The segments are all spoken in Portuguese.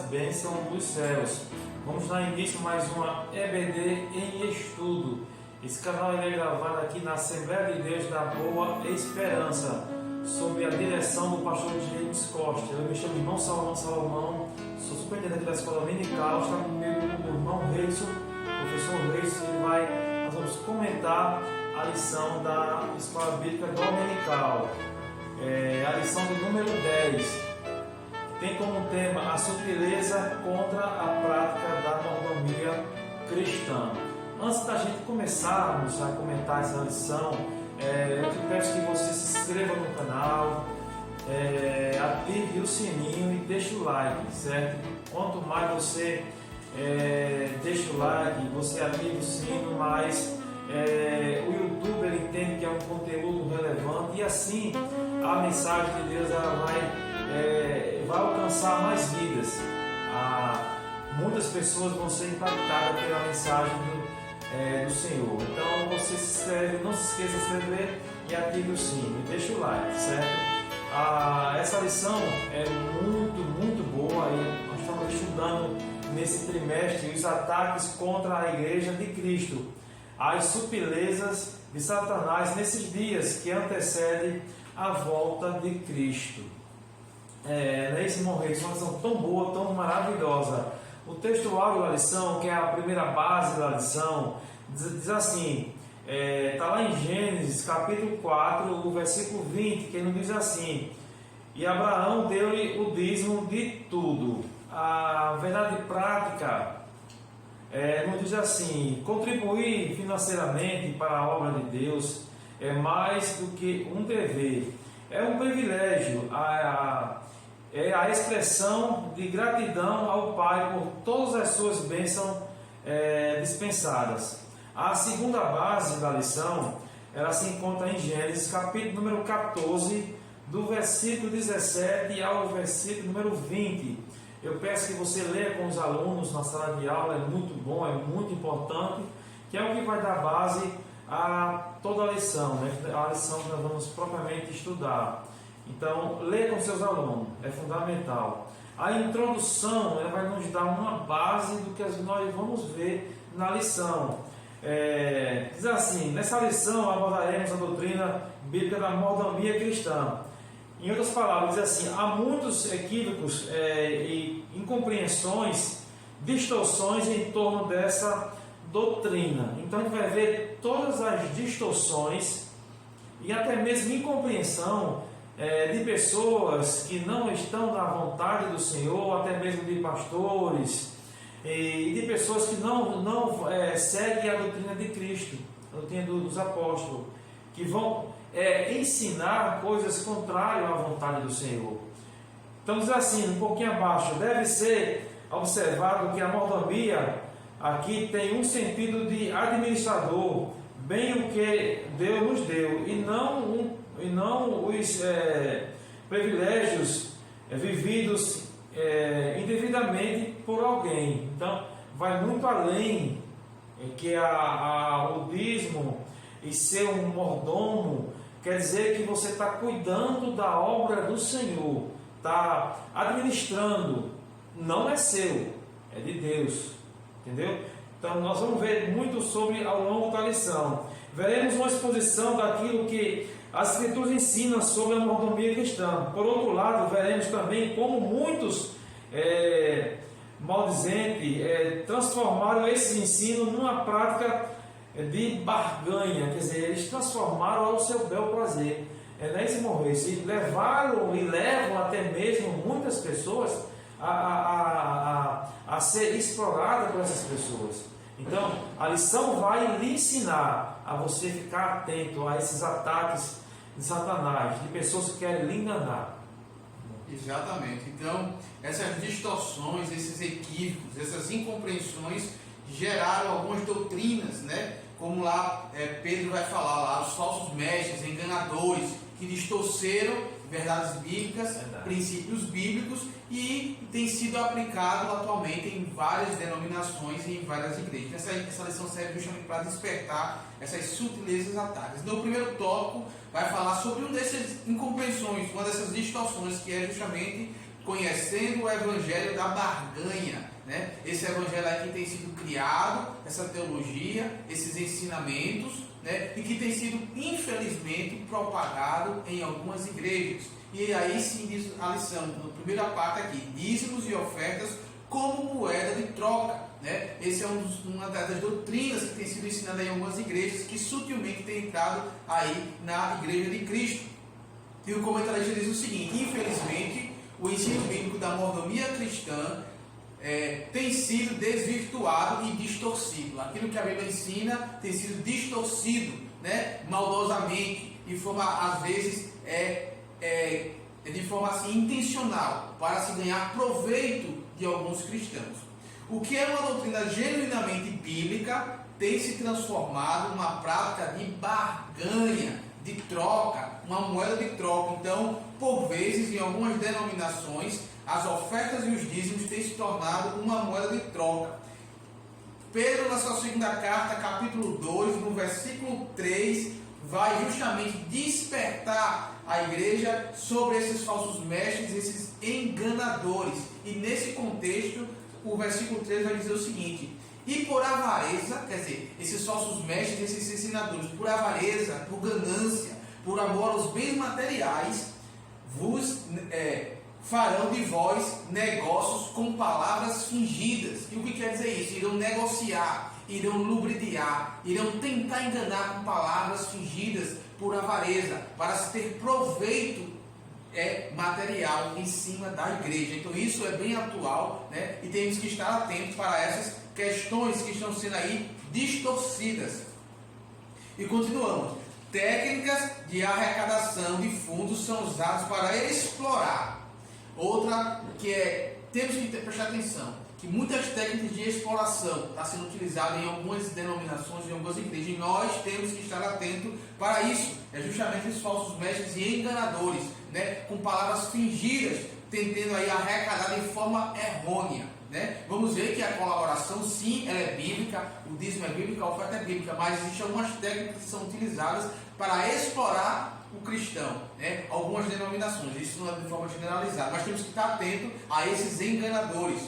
bênçãos dos céus. Vamos dar início a mais uma EBD em estudo. Esse canal é gravado aqui na Assembleia de Deus da Boa Esperança, sob a direção do pastor James Costa. Eu me chamo irmão Salomão, sou superintendente da escola dominical. Está comigo o irmão Reison, professor Reison. Nós vamos comentar a lição da escola bíblica dominical, a lição do número 10. Tem como tema a sutileza contra a prática da mordomia cristã. Antes da gente começarmos a comentar essa lição, eu te peço que você se inscreva no canal, ative o sininho e deixe o like, certo? Quanto mais você deixa o like, você ativa o sino, mais o YouTube ele entende que é um conteúdo relevante e assim a mensagem de Deus ela vai alcançar mais vidas. Muitas pessoas vão ser impactadas pela mensagem do Senhor. Então você se inscreve, não se esqueça de se inscrever e ative o sino e deixa o like, certo? Essa lição é muito boa e nós estamos estudando nesse trimestre os ataques contra a Igreja de Cristo, as sutilezas de Satanás nesses dias que antecedem a volta de Cristo. Esse momento, uma lição tão boa, tão maravilhosa. O textual da lição, que é a primeira base da lição, diz assim, está lá em Gênesis capítulo 4, o versículo 20, que ele diz assim: e Abraão deu-lhe o dízimo de tudo. A verdade prática nos diz assim: contribuir financeiramente para a obra de Deus é mais do que um dever, é um privilégio, é a expressão de gratidão ao Pai por todas as suas bênçãos dispensadas. A segunda base da lição, ela se encontra em Gênesis, capítulo número 14, do versículo 17 ao versículo número 20. Eu peço que você leia com os alunos na sala de aula, é muito bom, é muito importante, que é o que vai dar base a toda a lição, a lição que nós vamos propriamente estudar. Então, leia com seus alunos, é fundamental. A introdução ela vai nos dar uma base do que nós vamos ver na lição. Diz assim: nessa lição abordaremos a doutrina bíblica da mordomia cristã. Em outras palavras, diz assim: há muitos equívocos e incompreensões, distorções em torno dessa doutrina. Então, a gente vai ver todas as distorções e até mesmo incompreensão de pessoas que não estão na vontade do Senhor, até mesmo de pastores e de pessoas que não seguem a doutrina de Cristo, a doutrina dos apóstolos, que vão ensinar coisas contrárias à vontade do Senhor. Então diz assim, um pouquinho abaixo: deve ser observado que a mordomia aqui tem um sentido de administrador, bem o que Deus nos deu, e não os privilégios vividos indevidamente por alguém. Então, vai muito além que o dízimo e ser um mordomo quer dizer que você está cuidando da obra do Senhor, está administrando, não é seu, é de Deus, entendeu? Então, nós vamos ver muito sobre ao longo da lição. Veremos uma exposição daquilo que as Escrituras ensinam sobre a mordomia cristã. Por outro lado, veremos também como muitos maldizentes transformaram esse ensino numa prática de barganha, quer dizer, eles transformaram ao seu bel prazer. Nesse momento, e levam até mesmo muitas pessoas a ser exploradas por essas pessoas. Então, a lição vai lhe ensinar a você ficar atento a esses ataques de Satanás, de pessoas que querem lhe enganar. Exatamente. Então, essas distorções, esses equívocos, essas incompreensões geraram algumas doutrinas, como lá Pedro vai falar lá, os falsos mestres, enganadores, que distorceram verdades bíblicas, princípios bíblicos, e tem sido aplicado atualmente em várias denominações e em várias igrejas. Essa lição serve justamente para despertar essas sutilezas ataques. Então, o primeiro tópico vai falar sobre uma dessas incompreensões, uma dessas distorções, que é justamente conhecendo o evangelho da barganha. Né? Esse evangelho aqui tem sido criado, essa teologia, esses ensinamentos, né? E que tem sido, infelizmente, propagado em algumas igrejas. E aí sim diz a lição, na primeira parte aqui, dízimos e ofertas como moeda de troca. Né? Esse é uma das doutrinas que tem sido ensinada em algumas igrejas, que sutilmente tem entrado aí na igreja de Cristo. E o comentarista diz o seguinte: infelizmente, o ensino bíblico da mordomia cristã tem sido desvirtuado e distorcido. Aquilo que a Bíblia ensina tem sido distorcido, né, maldosamente, de forma, às vezes, de forma assim, intencional, para se ganhar proveito de alguns cristãos. O que é uma doutrina genuinamente bíblica tem se transformado numa prática de barganha, de troca, uma moeda de troca. Então, por vezes, em algumas denominações, as ofertas e os dízimos têm se tornado uma moeda de troca. Pedro, na sua segunda carta, capítulo 2, no versículo 3, vai justamente despertar a igreja sobre esses falsos mestres, esses enganadores. E nesse contexto, o versículo 3 vai dizer o seguinte: e por avareza, quer dizer, esses falsos mestres, esses ensinadores, por avareza, por ganância, por amor aos bens materiais, vos farão de vós negócios com palavras fingidas. E o que quer dizer isso? Irão negociar, irão lubrificar, irão tentar enganar com palavras fingidas por avareza, para se ter proveito material em cima da igreja. Então isso é bem atual, né? E temos que estar atentos para essas questões que estão sendo aí distorcidas. E continuamos. Técnicas de arrecadação de fundos são usadas para explorar. Outra que temos que prestar atenção, que muitas técnicas de exploração estão sendo utilizadas em algumas denominações, em algumas igrejas, e nós temos que estar atentos para isso. É justamente os falsos mestres e enganadores, né, com palavras fingidas, tentando aí arrecadar de forma errônea. Né? Vamos ver que a colaboração, sim, ela é bíblica, o dízimo é bíblico, a oferta é bíblica, mas existem algumas técnicas que são utilizadas para explorar o cristão, né? Algumas denominações, isso não é de forma generalizada, mas temos que estar atento a esses enganadores.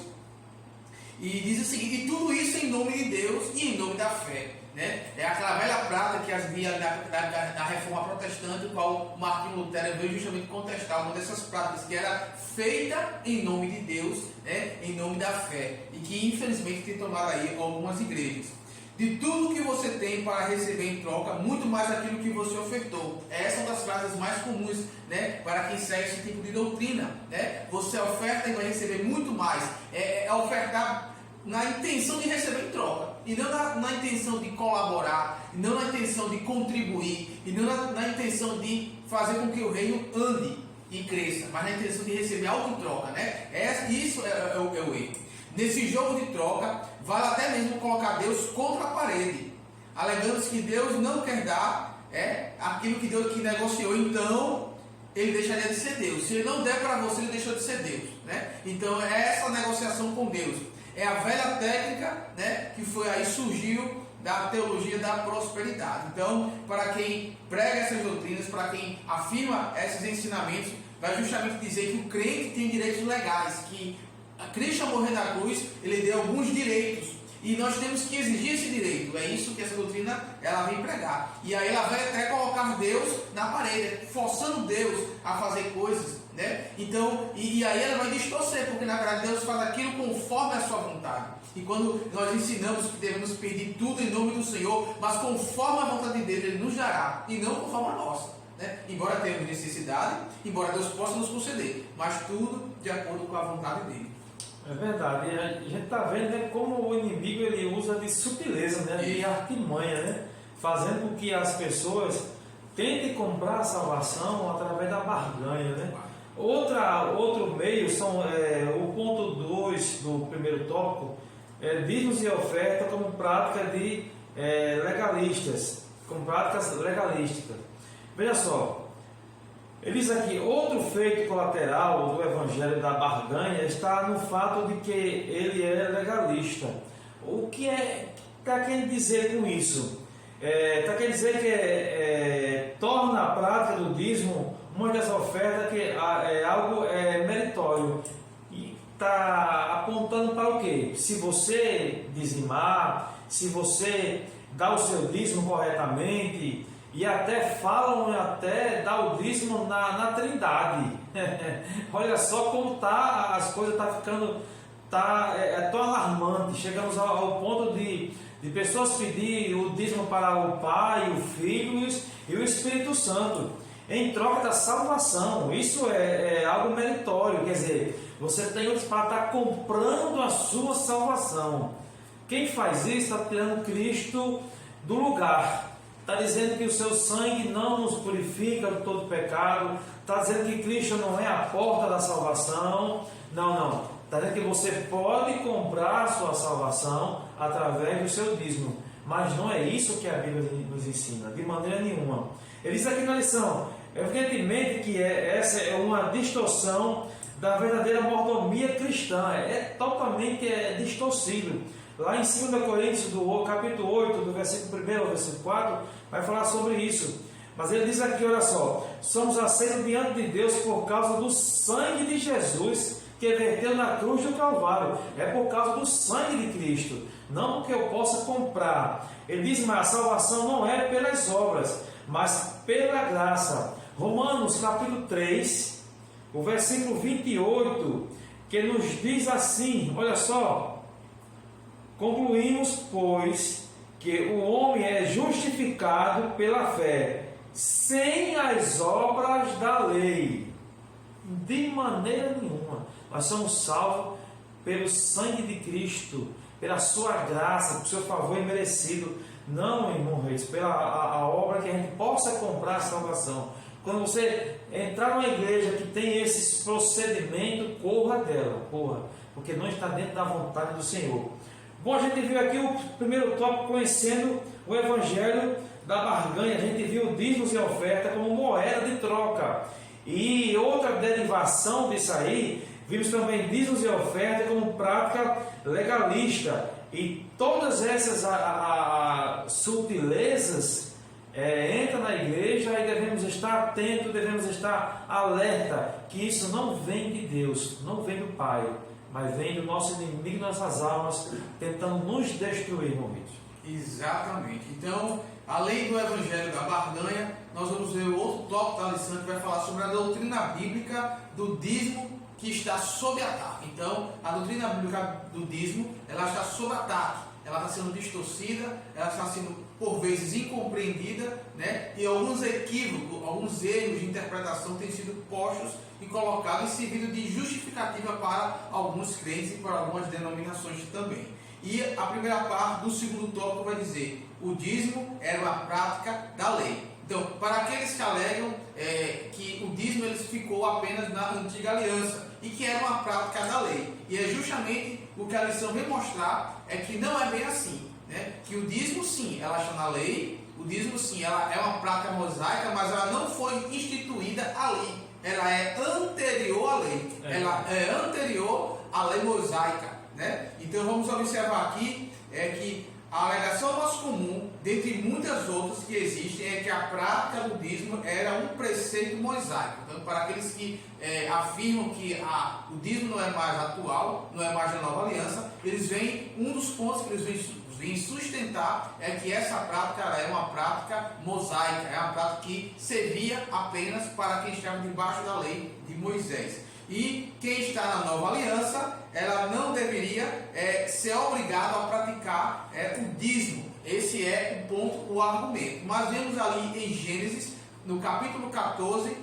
E diz o seguinte: e tudo isso em nome de Deus e em nome da fé. Né? É aquela velha prata que havia da reforma protestante, o qual Martinho Lutero veio justamente contestar, uma dessas práticas que era feita em nome de Deus, né? Em nome da fé, e que infelizmente tem tomado aí algumas igrejas. De tudo que você tem para receber em troca, muito mais aquilo que você ofertou. Essa é uma das frases mais comuns, né, para quem segue esse tipo de doutrina. Né? Você oferta e vai receber muito mais. É ofertar na intenção de receber em troca, e não na intenção de colaborar, e não na intenção de contribuir, e não na intenção de fazer com que o reino ande e cresça, mas na intenção de receber algo em troca. Né? Isso é o erro. Nesse jogo de troca, vale até mesmo colocar Deus contra a parede, alegando que Deus não quer dar aquilo que Deus negociou, então ele deixaria de ser Deus. Se ele não der para você, ele deixou de ser Deus. Né? Então é essa negociação com Deus. É a velha técnica, né, que foi aí, surgiu da teologia da prosperidade. Então, para quem prega essas doutrinas, para quem afirma esses ensinamentos, vai justamente dizer que o crente tem direitos legais, que a Cristo, ao morrer na cruz, ele deu alguns direitos, e nós temos que exigir esse direito. É isso que essa doutrina ela vem pregar. E aí ela vai até colocar Deus na parede, forçando Deus a fazer coisas. Né? Então, e aí ela vai distorcer, porque na verdade Deus faz aquilo conforme a sua vontade. E quando nós ensinamos que devemos pedir tudo em nome do Senhor, mas conforme a vontade dele, ele nos dará, e não conforme a nossa. Né? Embora tenhamos necessidade, embora Deus possa nos conceder, mas tudo de acordo com a vontade dele. É verdade, e a gente está vendo, né, como o inimigo ele usa de sutileza, né, de artimanha, né, fazendo com que as pessoas tentem comprar a salvação através da barganha. Né? Outro meio são o ponto 2 do primeiro tópico, dízimos e oferta como prática de legalistas, como práticas legalísticas. Veja só, ele diz aqui: outro feito colateral do evangelho da barganha está no fato de que ele é legalista. O que está querendo dizer com isso? Está querendo dizer que torna a prática do dízimo uma das ofertas que é algo meritório. está apontando para o quê? Se você dizimar, se você dá o seu dízimo corretamente, e até falam até dar o dízimo na Trindade. Olha só como as coisas estão ficando tão alarmante. Chegamos ao ponto de pessoas pedir o dízimo para o Pai, o Filho e o Espírito Santo, em troca da salvação. Isso é algo meritório, quer dizer, você tem outros para estar comprando a sua salvação. Quem faz isso está tirando Cristo do lugar. Está dizendo que o seu sangue não nos purifica de todo pecado. Está dizendo que Cristo não é a porta da salvação. Não. Está dizendo que você pode comprar a sua salvação através do seu dízimo. Mas não é isso que a Bíblia nos ensina, de maneira nenhuma. Ele diz aqui na lição, evidentemente que essa é uma distorção da verdadeira mordomia cristã. É totalmente distorcido. Lá em 2 Coríntios, do capítulo 8, do versículo 1 ao versículo 4, vai falar sobre isso. Mas ele diz aqui, olha só, somos aceitos diante de Deus por causa do sangue de Jesus que verteu na cruz do Calvário. É por causa do sangue de Cristo, não porque eu possa comprar. Ele diz, mas a salvação não é pelas obras, mas pela graça. Romanos capítulo 3, o versículo 28, que nos diz assim, olha só, concluímos, pois, que o homem é justificado pela fé, sem as obras da lei. De maneira nenhuma. Nós somos salvos pelo sangue de Cristo, pela sua graça, pelo seu favor imerecido. Não, irmão Reis, pela a obra que a gente possa comprar a salvação. Quando você entrar numa igreja que tem esses procedimentos, corra dela, corra, porque não está dentro da vontade do Senhor. Bom, a gente viu aqui o primeiro tópico, conhecendo o Evangelho da barganha. A gente viu dízimos e oferta como moeda de troca. E outra derivação disso aí, vimos também dízimos e oferta como prática legalista. E todas essas sutilezas entram na igreja e devemos estar atentos, devemos estar alerta, que isso não vem de Deus, não vem do Pai, mas vem do nosso inimigo, nossas almas, tentando nos destruir, irmão Vitor. Exatamente. Então, além do Evangelho da barganha, nós vamos ver outro tópico da lição que vai falar sobre a doutrina bíblica do dízimo que está sob ataque. Então, a doutrina bíblica do dízimo, ela está sob ataque. Ela está sendo distorcida, ela está sendo, por vezes, incompreendida, né? E alguns equívocos, alguns erros de interpretação têm sido postos e colocados e servido de justificativa para alguns crentes e para algumas denominações também. E a primeira parte do segundo tópico vai dizer: o dízimo era uma prática da lei. Então, para aqueles que alegam que o dízimo ele ficou apenas na antiga aliança e que era uma prática da lei, e é justamente o que a lição vem mostrar, é que não é bem assim, né? Que o dízimo sim, ela está na lei, o dízimo sim, ela é uma prática mosaica, mas ela não foi instituída ali, ela é anterior à lei, ela é anterior à lei mosaica, né? Então vamos observar aqui que a alegação mais comum, dentre muitas outras que existem, é que a prática do dízimo era um preceito mosaico. Então, para aqueles que afirmam que o dízimo não é mais atual, não é mais da nova aliança, eles veem, um dos pontos que eles vêm sustentar é que essa prática é uma prática mosaica, é uma prática que servia apenas para quem estava debaixo da lei de Moisés. E quem está na nova aliança, ela não deveria ser obrigada a praticar o dízimo. Esse é o ponto, o argumento. Mas vemos ali em Gênesis, no capítulo 14,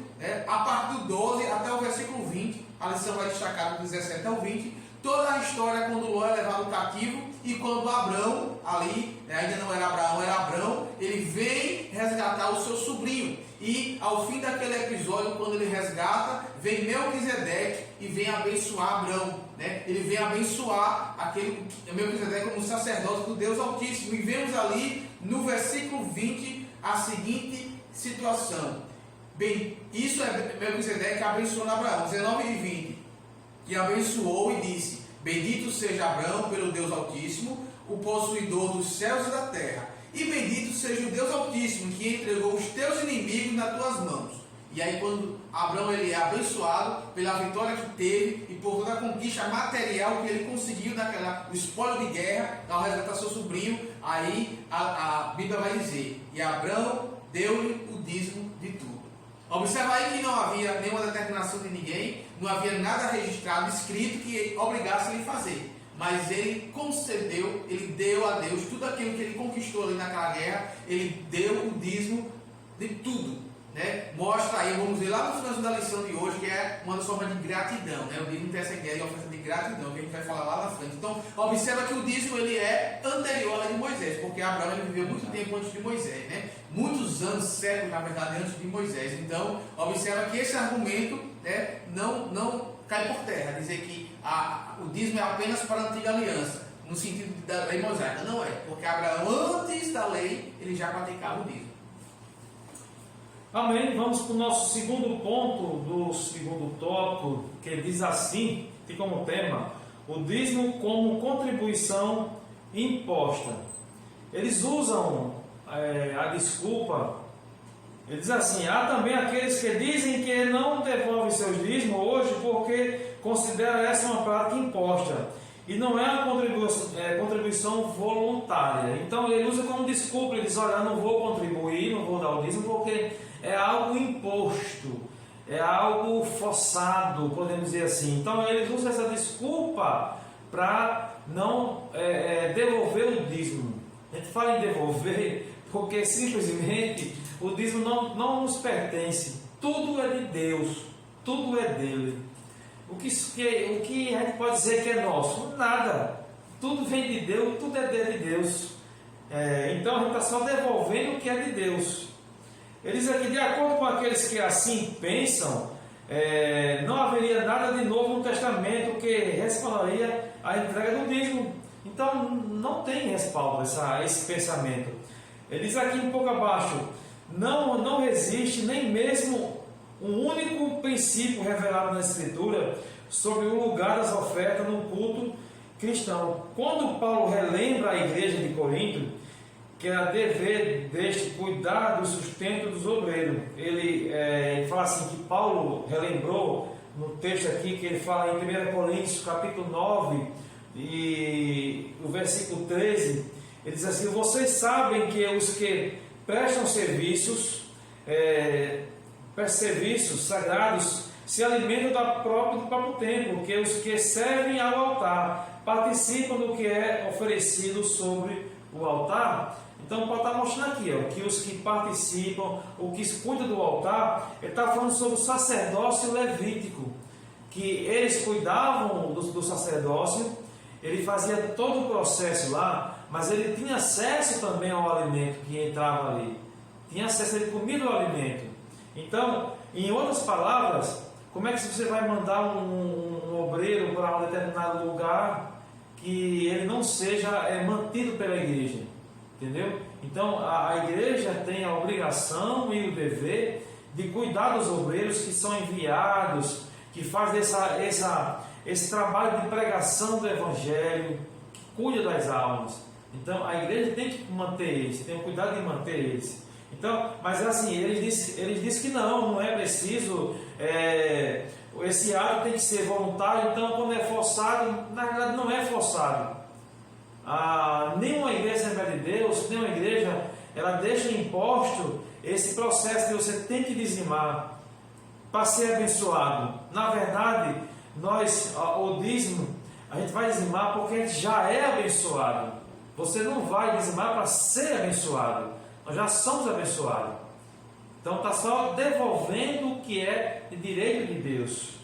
a partir do 12 até o versículo 20, a lição vai destacar do 17 ao 20, toda a história quando Ló é levado cativo e quando Abrão, ali, ainda não era Abraão, era Abrão, ele vem resgatar o seu sobrinho. E ao fim daquele episódio, quando ele resgata, vem Melquisedeque e vem abençoar Abrão, né? Ele vem abençoar aquele Melquisedeque como sacerdote do Deus Altíssimo. E vemos ali no versículo 20 a seguinte situação. Bem, isso é Melquisedeque abençoando Abraão, 19 e 20. E abençoou e disse: bendito seja Abraão pelo Deus Altíssimo, o possuidor dos céus e da terra. E bendito seja o Deus Altíssimo, que entregou os teus inimigos nas tuas mãos. E aí quando Abraão ele é abençoado pela vitória que teve e por toda a conquista material que ele conseguiu o espólio de guerra ao resgatar seu sobrinho. Aí a Bíblia vai dizer: e Abraão deu-lhe o dízimo de tudo. Observa aí que não havia nenhuma determinação de ninguém, não havia nada registrado, escrito que obrigasse ele a fazer. Mas ele concedeu, ele deu a Deus tudo aquilo que ele conquistou ali naquela guerra, ele deu o dízimo de tudo, né? Mostra aí, vamos ver lá no final da lição de hoje, que é uma das formas de gratidão, né? O dízimo tem essa ideia de oferta de gratidão, que a gente vai falar lá na frente. Então, observa que o dízimo ele é anterior à lei de Moisés, porque Abraão ele viveu muito tempo antes de Moisés, né? Muitos anos, séculos, na verdade, antes de Moisés. Então, observa que esse argumento, né, não cai por terra, dizer que o dízimo é apenas para a antiga aliança, no sentido da lei mosaica. Não é, porque Abraão, antes da lei, ele já praticava o dízimo. Amém. Vamos para o nosso segundo ponto do segundo tópico, que diz assim, tem como tema, o dízimo como contribuição imposta. Eles usam a desculpa, ele diz assim: há também aqueles que dizem que não devolvem seus dízimos hoje porque considera essa uma prática imposta e não é uma contribuição voluntária. Então ele usa como desculpa, ele diz: olha, eu não vou contribuir, não vou dar o dízimo porque é algo imposto, é algo forçado, podemos dizer assim. Então eles usam essa desculpa para não devolver o dízimo. A gente fala em devolver porque simplesmente o dízimo não nos pertence, tudo é de Deus, tudo é dele. O que a gente pode dizer que é nosso? Nada, tudo vem de Deus, tudo é de Deus. Então a gente está só devolvendo o que é de Deus. Ele diz aqui: de acordo com aqueles que assim pensam, não haveria nada de novo no testamento que respaldaria a entrega do dízimo. Então não tem respaldo esse pensamento. Ele diz aqui um pouco abaixo: não existe nem mesmo um único princípio revelado na Escritura sobre o lugar das ofertas no culto cristão. Quando Paulo relembra a igreja de Corinto que era dever deste cuidar do sustento dos obreiros, ele fala assim, que Paulo relembrou no texto aqui, que ele fala em 1 Coríntios capítulo 9 e o versículo 13, ele diz assim: vocês sabem que os que prestam serviços sagrados se alimentam do próprio templo, que os que servem ao altar participam do que é oferecido sobre o altar. Então Paulo está mostrando aqui, que os que participam, o que cuida do altar, ele está falando sobre o sacerdócio levítico, que eles cuidavam do sacerdócio, ele fazia todo o processo lá, mas ele tinha acesso também ao alimento que entrava ali, tinha acesso, ele comia o alimento. Então, em outras palavras, como é que você vai mandar um obreiro para um determinado lugar que ele não seja mantido pela igreja? Entendeu? Então a igreja tem a obrigação e o dever de cuidar dos obreiros que são enviados, que fazem esse trabalho de pregação do Evangelho, que cuida das almas. Então a igreja tem que manter eles, tem o cuidado de manter eles. Então, mas assim, eles dizem que não é preciso, esse ato tem que ser voluntário. Então quando é forçado, na verdade não é forçado. Nenhuma igreja Assembleia de Deus, nenhuma igreja, ela deixa imposto esse processo de você tem que dizimar para ser abençoado. Na verdade, o dízimo, a gente vai dizimar porque a gente já é abençoado. Você não vai dizimar para ser abençoado, nós já somos abençoados. Então está só devolvendo o que é de direito de Deus.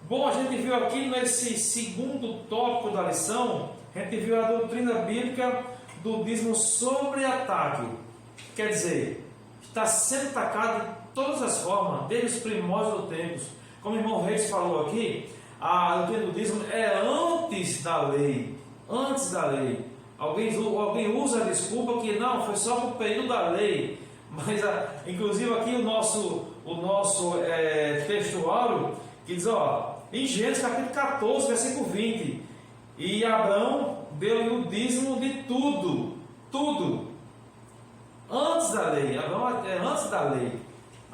Bom, a gente viu aqui nesse segundo tópico da lição, a gente viu a doutrina bíblica do dízimo sobre ataque. Quer dizer, está sendo atacado de todas as formas, desde os primórdios dos tempos. Como o irmão Reis falou aqui, a doutrina do dízimo é antes da lei. Antes da lei. Alguém usa a desculpa que não, foi só para o período da lei. Mas, inclusive, aqui o nosso textuário, que diz, em Gênesis capítulo 14, versículo 20, e Abraão deu-lhe o dízimo de tudo, antes da lei. Abraão antes da lei.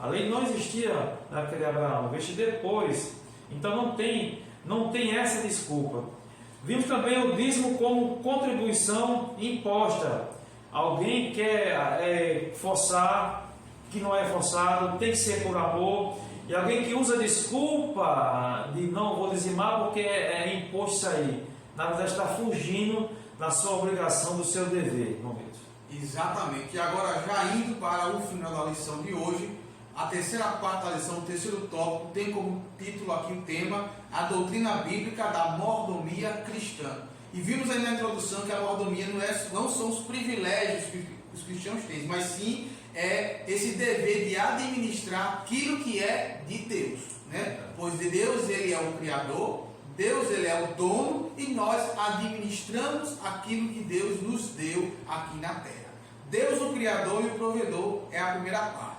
A lei não existia naquele Abraão, veste depois. Então não tem essa desculpa. Vimos também o dízimo como contribuição imposta. Alguém quer forçar, que não é forçado, tem que ser por amor. E alguém que usa desculpa de não vou dizimar porque é imposto isso aí. Na verdade está fugindo da sua obrigação, do seu dever. Exatamente. E agora, já indo para o final da lição de hoje, a terceira parte da lição, o terceiro tópico, tem como título aqui o tema A Doutrina Bíblica da Mordomia Cristã. E vimos aí na introdução que a mordomia não são os privilégios que os cristãos têm, mas sim esse dever de administrar aquilo que é de Deus, né? Pois de Deus ele é o Criador, Deus ele é o dono e nós administramos aquilo que Deus nos deu aqui na terra. Deus o Criador e o provedor é a primeira parte.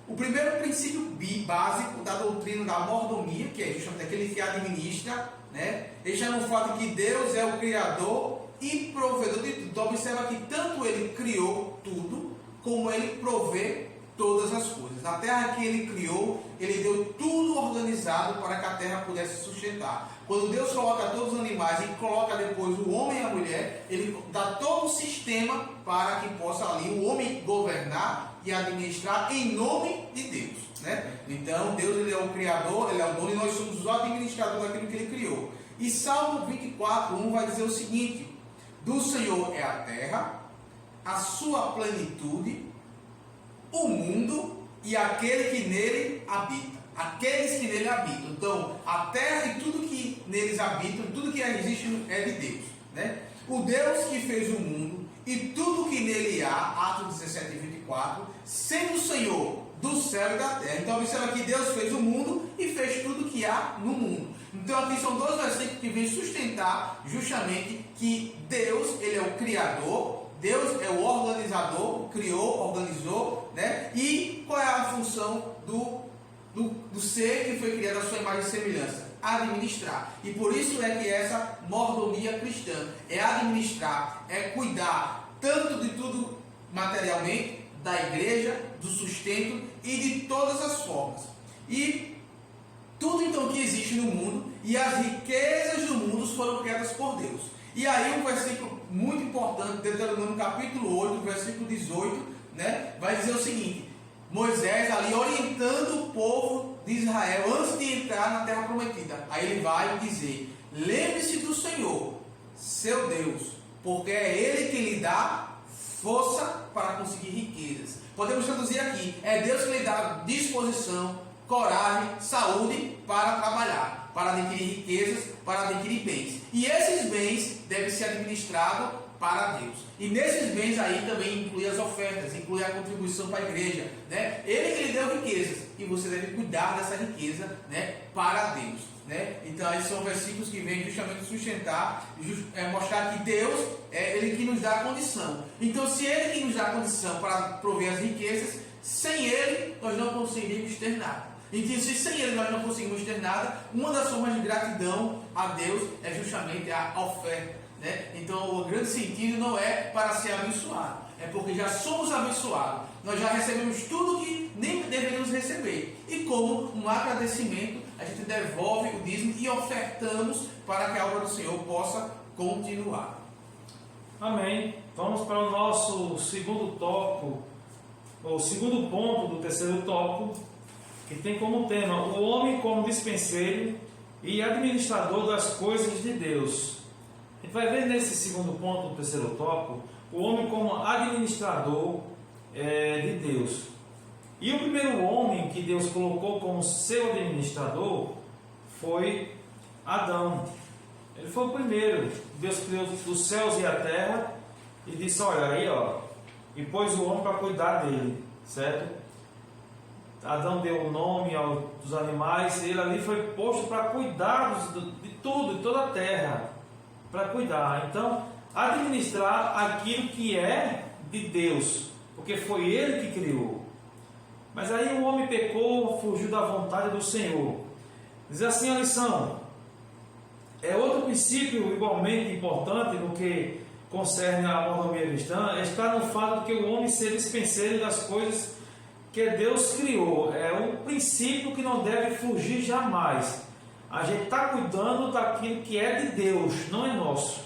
O primeiro princípio básico da doutrina da mordomia, que é justamente aquele que administra, né? Ele já no fato de que Deus é o Criador e provedor de tudo. Então observa que tanto ele criou tudo, como ele provê todas as coisas. A terra que ele criou, ele deu tudo organizado para que a terra pudesse sustentar. Quando Deus coloca todos os animais e coloca depois o homem e a mulher, ele dá todo o sistema para que possa ali o homem governar e administrar em nome de Deus, né? Então Deus ele é o Criador, ele é o dono e nós somos os administradores daquilo que ele criou. E Salmo 24:1 vai dizer o seguinte: do Senhor é a terra, a sua plenitude, o mundo e aquele que nele habita. Aqueles que nele habitam. Então, a terra e tudo que neles habitam, tudo que existe é de Deus, né? O Deus que fez o mundo e tudo que nele há, Atos 17:24, sendo o Senhor do céu e da terra. Então, observa que Deus fez o mundo e fez tudo que há no mundo. Então, aqui são dois versículos que vêm sustentar justamente que Deus, ele é o Criador, Deus é o organizador, criou, organizou, né? E qual é a função do ser que foi criado à sua imagem e semelhança? Administrar. E por isso é que essa mordomia cristã é administrar, é cuidar tanto de tudo materialmente, da igreja, do sustento e de todas as formas. E tudo então que existe no mundo e as riquezas do mundo foram criadas por Deus. E aí um versículo muito importante, Deuteronômio capítulo 8, versículo 18, né, vai dizer o seguinte: Moisés ali orientando o povo de Israel antes de entrar na terra prometida. Aí ele vai dizer: lembre-se do Senhor, seu Deus, porque é Ele que lhe dá força para conseguir riquezas. Podemos traduzir aqui: é Deus que lhe dá disposição, coragem, saúde para trabalhar, para adquirir riquezas, para adquirir bens. E esses bens devem ser administrados para Deus. E nesses bens aí também inclui as ofertas, inclui a contribuição para a igreja, né? Ele que lhe deu riquezas e você deve cuidar dessa riqueza, né, para Deus, né? Então esses são versículos que vêm justamente sustentar, mostrar que Deus é Ele que nos dá a condição. Então se Ele que nos dá a condição para prover as riquezas, sem Ele nós não conseguimos ter nada. Então, se sem Ele nós não conseguimos ter nada, uma das formas de gratidão a Deus é justamente a oferta, né? Então, o grande sentido não é para ser abençoado, é porque já somos abençoados, nós já recebemos tudo que nem deveríamos receber, e como um agradecimento, a gente devolve o dízimo e ofertamos para que a obra do Senhor possa continuar. Amém. Vamos para o nosso segundo tópico, o segundo ponto do terceiro tópico, que tem como tema o homem como dispenseiro e administrador das coisas de Deus. A gente vai ver nesse segundo ponto do terceiro tópico o homem como administrador de Deus. E o primeiro homem que Deus colocou como seu administrador foi Adão. Ele foi o primeiro. Deus criou os céus e a terra e disse: olha aí, ó, e pôs o homem para cuidar dele, certo? Adão deu o nome aos animais, ele ali foi posto para cuidar de tudo, de toda a terra, para cuidar. Então, administrar aquilo que é de Deus, porque foi Ele que criou. Mas aí o homem pecou, fugiu da vontade do Senhor. Diz assim a lição. É outro princípio igualmente importante no que concerne a mordomia cristã, está no fato de que o homem ser dispenseiro das coisas que Deus criou, é um princípio que não deve fugir jamais. A gente está cuidando daquilo que é de Deus, não é nosso.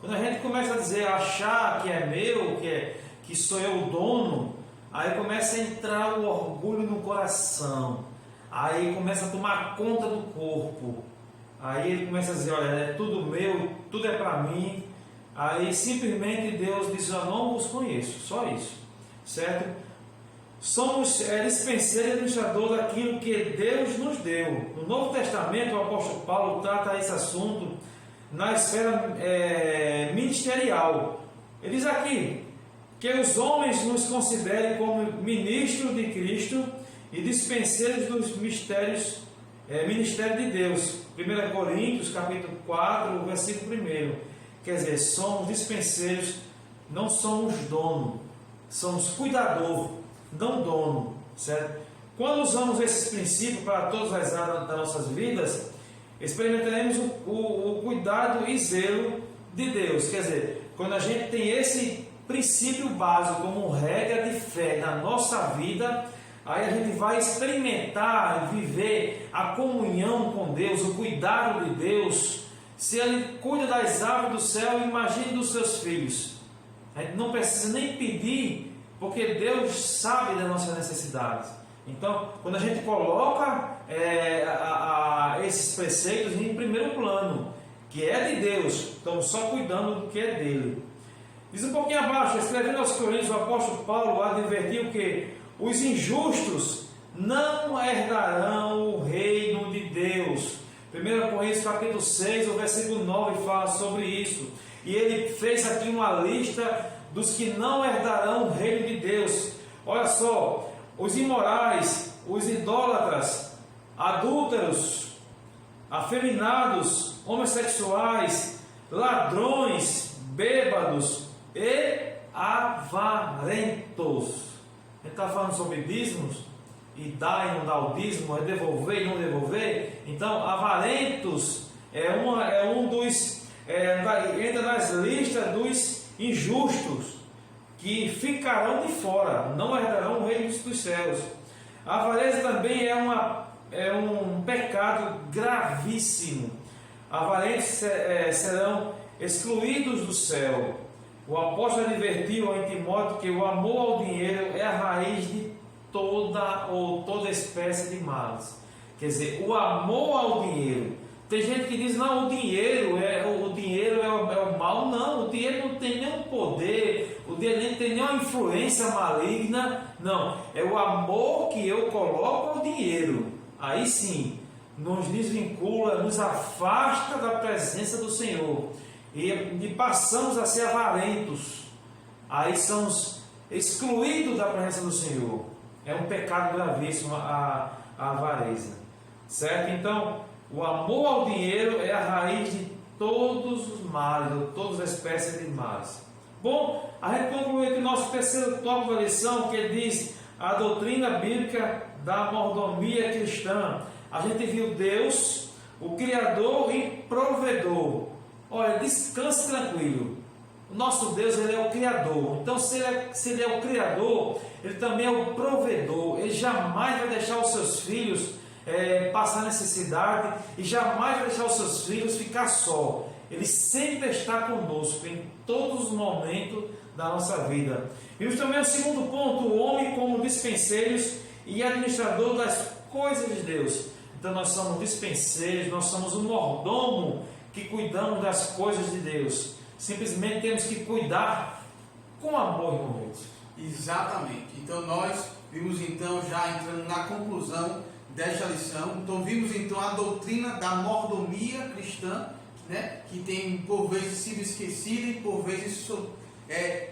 Quando a gente começa a dizer, achar que é meu, que sou eu o dono, aí começa a entrar o orgulho no coração, aí começa a tomar conta do corpo, aí ele começa a dizer, olha, é tudo meu, tudo é para mim, aí simplesmente Deus diz, eu não vos conheço, só isso, certo? Somos dispenseiros e administradores daquilo que Deus nos deu. No Novo Testamento, o apóstolo Paulo trata esse assunto na esfera ministerial. Ele diz aqui que os homens nos considerem como ministros de Cristo e dispenseiros dos mistérios, ministério de Deus. 1 Coríntios, capítulo 4, versículo 1. Quer dizer, somos dispenseiros, não somos dono, somos cuidador, não dono, certo? Quando usamos esses princípios para todas as áreas das nossas vidas, experimentaremos o cuidado e zelo de Deus. Quer dizer, quando a gente tem esse princípio básico como regra de fé na nossa vida, aí a gente vai experimentar, viver a comunhão com Deus, o cuidado de Deus. Se Ele cuida das aves do céu, imagine dos seus filhos. A gente não precisa nem pedir, porque Deus sabe das nossas necessidades. Então, quando a gente coloca esses preceitos em primeiro plano, que é de Deus, estamos só cuidando do que é dele. Diz um pouquinho abaixo, escrevendo aos Coríntios, o apóstolo Paulo advertiu que os injustos não herdarão o reino de Deus. 1 Coríntios capítulo 6, o versículo 9 fala sobre isso. E ele fez aqui uma lista dos que não herdarão o reino de Deus. Olha só, os imorais, os idólatras, adúlteros, afeminados, homossexuais, ladrões, bêbados e avarentos. A gente está falando sobre dízimos, e dar e não dar o dízimo, é devolver e não devolver. Então, avarentos é um dos, entra nas listas dos injustos, que ficarão de fora, não herdarão o reino dos céus. A avareza também é um pecado gravíssimo. Avarentos serão excluídos do céu. O apóstolo advertiu em Timóteo que o amor ao dinheiro é a raiz de toda espécie de males. Quer dizer, o amor ao dinheiro. Tem gente que diz, não, o dinheiro é o mal. Não, o dinheiro não tem nenhum poder, o dinheiro nem tem nenhuma influência maligna. Não, é o amor que eu coloco ao dinheiro. Aí sim, nos desvincula, nos afasta da presença do Senhor. E passamos a ser avarentos. Aí somos excluídos da presença do Senhor. É um pecado gravíssimo a avareza. Certo? Então, o amor ao dinheiro é a raiz de todos os males, ou todas as espécies de males. Bom, a gente conclui aqui o nosso terceiro tópico da lição, que diz a doutrina bíblica da mordomia cristã. A gente viu Deus, o Criador e Provedor. Olha, descanse tranquilo. O nosso Deus, Ele é o Criador. Então, se ele é o Criador, Ele também é o Provedor. Ele jamais vai deixar os seus filhos passar necessidade e jamais vai deixar os seus filhos ficar só. Ele sempre está conosco em todos os momentos da nossa vida. Vimos também o segundo ponto, o homem como dispenseiros e administrador das coisas de Deus. Então nós somos dispenseiros, nós somos um mordomo que cuidamos das coisas de Deus. Simplesmente temos que cuidar com amor, irmãos. Exatamente. Então nós vimos então, já entrando na conclusão desta lição, então vimos então a doutrina da mordomia cristã, né, que tem por vezes sido esquecida e por vezes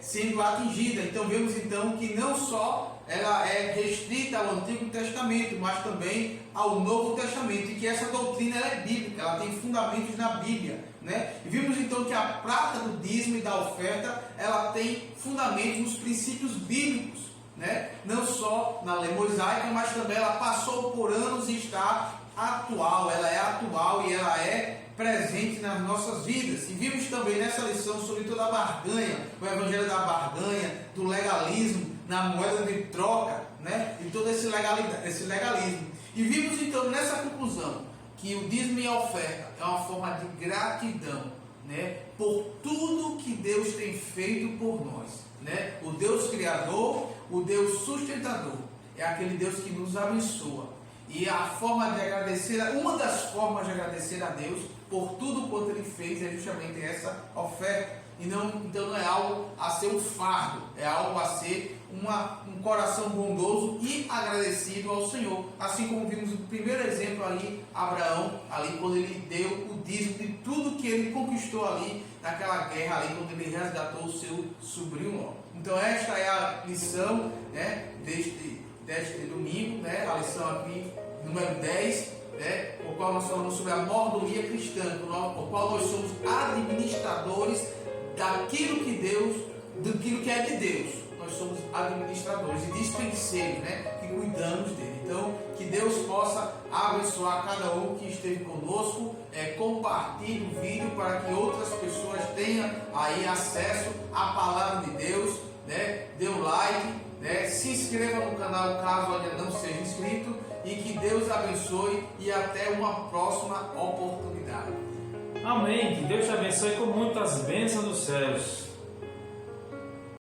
sendo atingida. Então vemos então que não só ela é restrita ao Antigo Testamento, mas também ao Novo Testamento, e que essa doutrina ela é bíblica, ela tem fundamentos na Bíblia, né? E vimos então que a prática do dízimo e da oferta ela tem fundamentos nos princípios bíblicos, né? Não só na lei mosaica, mas também ela passou por anos e está atual, ela é atual e ela é presente nas nossas vidas. E vimos também nessa lição sobre toda a barganha, o evangelho da barganha, do legalismo na moeda de troca, né? E todo esse legalismo. E vimos então nessa conclusão que o dízimo e a oferta é uma forma de gratidão, né? Por tudo que Deus tem feito por nós, né? O Deus Criador, o Deus sustentador, é aquele Deus que nos abençoa. E a forma de agradecer, uma das formas de agradecer a Deus por tudo quanto Ele fez é justamente essa oferta. Então não é algo a ser um fardo, é algo a ser um coração bondoso e agradecido ao Senhor. Assim como vimos o primeiro exemplo ali, Abraão, ali quando ele deu o dízimo de tudo que ele conquistou ali, naquela guerra ali, quando ele resgatou o seu sobrinho Ló. Então esta é a lição, né, deste domingo, né, a lição aqui, número 10, né, o qual nós falamos sobre a mordomia cristã, o qual nós somos administradores daquilo que é de Deus. Nós somos administradores e dispenseiros, né, que cuidamos dele. Então, que Deus possa abençoar cada um que esteve conosco. Compartilhe o vídeo para que outras pessoas tenham aí acesso à palavra de Deus, né? Dê um like, né? Se inscreva no canal caso ainda não seja inscrito, e que Deus abençoe e até uma próxima oportunidade. Amém. Que Deus te abençoe com muitas bênçãos dos céus.